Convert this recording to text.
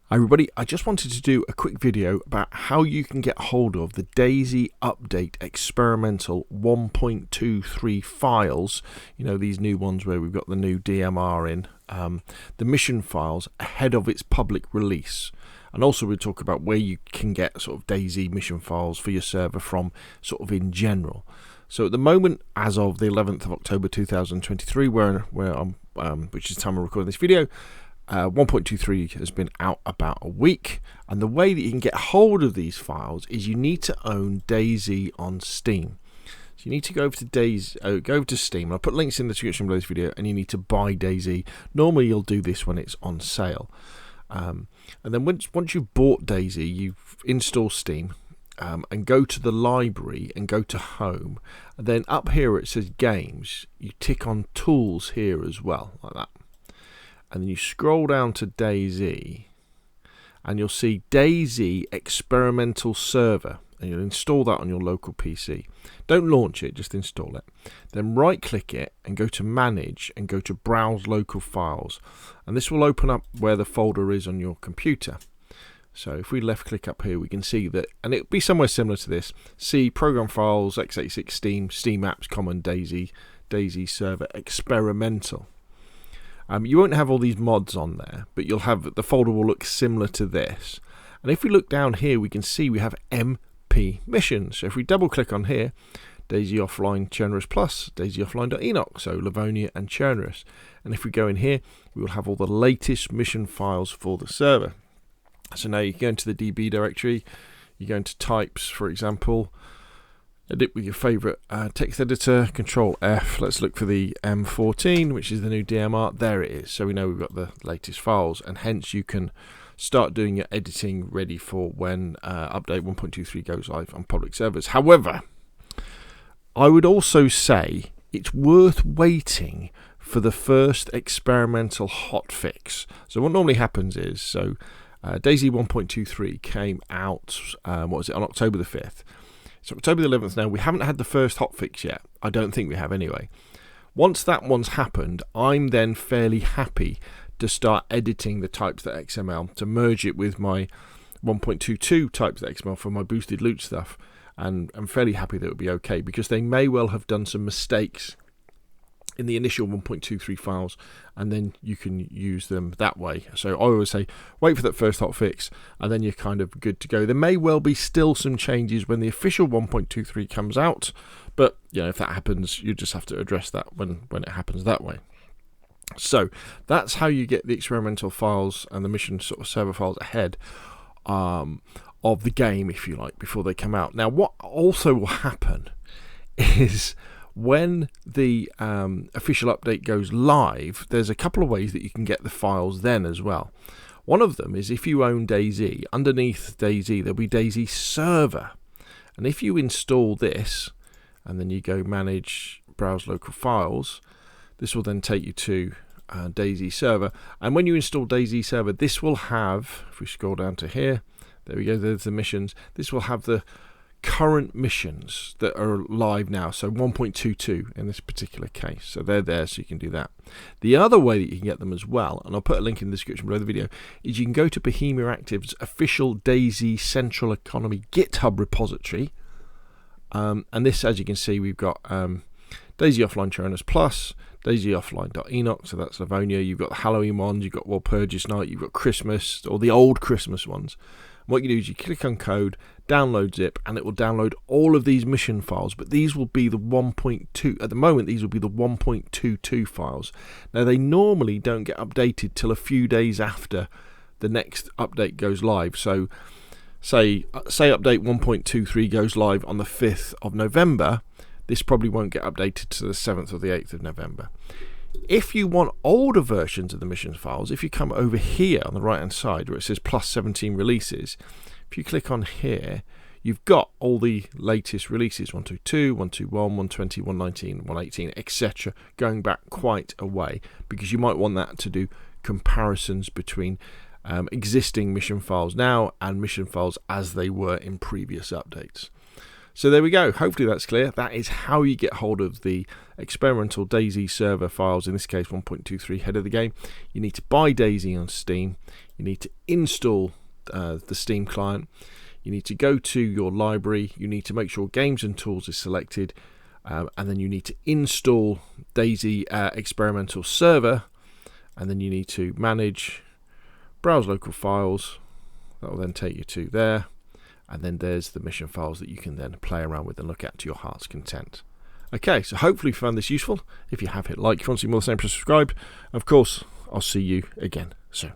Hi everybody, I just wanted to do a quick video about how you can get hold of the DayZ update experimental 1.23 files, you know, these new ones where we've got the new DMR in, the mission files ahead of its public release. And also we'll talk about where you can get sort of DayZ mission files for your server from sort of in general. So at the moment, as of the 11th of October 2023, where I'm, which is the time I'm recording this video, 1.23 has been out about a week, and the way that you can get hold of these files is you need to own DayZ on Steam. So you need to go over to DayZ, go over to Steam. I'll put links in the description below this video, and you need to buy DayZ. Normally you'll do this when it's on sale, and then once you've bought DayZ, you install Steam. And go to the library and go to home, and then up here where it says games, you tick on tools here as well, like that. And then you scroll down to DayZ and you'll see DayZ experimental server, and you'll install that on your local PC. Don't launch it, just install it. Then right click it and go to manage and go to browse local files, and this will open up where the folder is on your computer. So if we left click up here, we can see that, and it'll be somewhere similar to this. See program files, x86 Steam, Steam apps, common DayZ server experimental. You won't have all these mods on there, but you'll have, the folder will look similar to this. And if we look down here, we can see we have MP missions. So if we double click on here, DayZ Offline Chernarus Plus, DayZ Offline.enoch, so Livonia and Chernarus. And if we go in here, we will have all the latest mission files for the server. So now you go into the DB directory, you go into types, for example, edit with your favorite text editor, Control F. Let's look for the M14, which is the new DMR. There it is. So we know we've got the latest files, and hence you can start doing your editing ready for when update 1.23 goes live on public servers. However, I would also say it's worth waiting for the first experimental hotfix. So what normally happens is, DayZ 1.23 came out, on October the 5th. It's October the 11th now. We haven't had the first hotfix yet. I don't think we have anyway. Once that one's happened, I'm then fairly happy to start editing the types.xml to merge it with my 1.22 types.xml for my boosted loot stuff. And I'm fairly happy that it would be okay, because they may well have done some mistakes in the initial 1.23 files, and then you can use them that way. So I always say wait for that first hotfix, and then you're kind of good to go. There may well be still some changes when the official 1.23 comes out, but you know, if that happens, you just have to address that when it happens that way. So that's how you get the experimental files and the mission sort of server files ahead of the game, if you like, before they come out. Now what also will happen is, when the official update goes live, there's a couple of ways that you can get the files then as well. One of them is, if you own DayZ, underneath DayZ there'll be DayZ server, and if you install this and then you go manage browse local files, this will then take you to DayZ server. And when you install DayZ server, this will have, if we scroll down to here, there we go, there's the missions. This will have the current missions that are live now, so 1.22 in this particular case, so they're there, so you can do that. The other way that you can get them as well, and I'll put a link in the description below the video, is you can go to Bohemia Active's official DayZ Central Economy GitHub repository, and this, as you can see, we've got DayZ Offline Chernarus Plus, DayZ Offline.enoch, so that's Livonia. You've got the Halloween ones, you've got Walpurgis Night, you've got Christmas, or the old Christmas ones. What you do is you click on code, download zip, and it will download all of these mission files, but these will be the 1.2, at the moment these will be the 1.22 files. Now they normally don't get updated till a few days after the next update goes live. So say update 1.23 goes live on the 5th of November, this probably won't get updated to the 7th or the 8th of November. If you want older versions of the missions files, if you come over here on the right hand side where it says plus 17 releases, if you click on here, you've got all the latest releases, 122, 121, 120, 119, 118, etc., going back quite a way, because you might want that to do comparisons between existing mission files now and mission files as they were in previous updates. So there we go. Hopefully that's clear. That is how you get hold of the experimental DayZ server files, in this case 1.23 head of the game. You need to buy DayZ on Steam. You need to install the Steam client. You need to go to your library. You need to make sure Games and Tools is selected, and then you need to install DayZ experimental server, and then you need to manage, browse local files. That will then take you to there, and then there's the mission files that you can then play around with and look at to your heart's content. Okay, so hopefully you found this useful. If you have, hit like. If you want to see more of the same, press subscribe. Of course, I'll see you again soon.